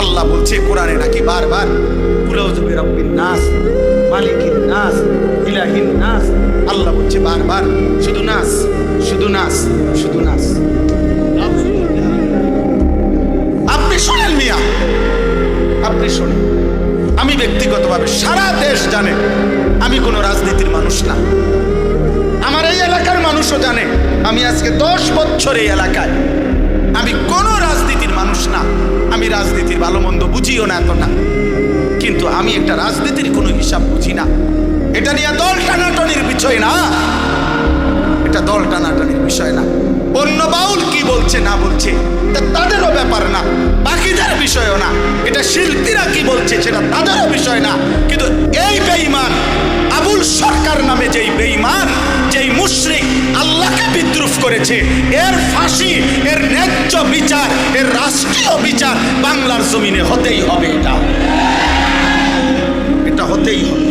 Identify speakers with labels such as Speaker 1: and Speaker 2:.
Speaker 1: আল্লাহ বলছে কোরআনে নাকি বারবার, কুল আউযু বিরাব্বিন নাস, মালিকিন নাস, ইলাহিন নাস। আল্লাহ বলছে বারবার শুধু নাস, শুধু নাস, শুধু নাস। আপনি শোনেন মিয়া, আপনি শোনেন। আমি ব্যক্তিগতভাবে সারা দেশ জানে আমি কোনো রাজনীতির মানুষ না। আমার এই এলাকার মানুষও জানে আমি আজকে 10 বছর এই এলাকায়, আমি কোনো রাজনীতির মানুষ না। আমি রাজনীতির ভালো মন্দ বুঝিও না এতটা, কিন্তু আমি একটা রাজনীতির কোনো হিসাব বুঝি না। এটা নিয়ে দল টানাটানির বিষয় না, এটা দল টানাটানির বিষয় না। অন্য বাউল কি বলছে না বলছে তাদেরও ব্যাপার না, বাকিদের বিষয়ও না। এটা শিল্পীরা কি বলছে সেটা তাদেরও বিষয় না। কিন্তু এই বেঈমান আবুল সরকার নামে যেই বেঈমান, যেই মুশরিক আল্লাহকে বিদ্রুপ করেছে, এর ফাঁসি, এর ন্যায্য বিচার, এর রাষ্ট্রীয় বিচার বাংলার জমিনে হতেই হবে। এটা হতেই হবে।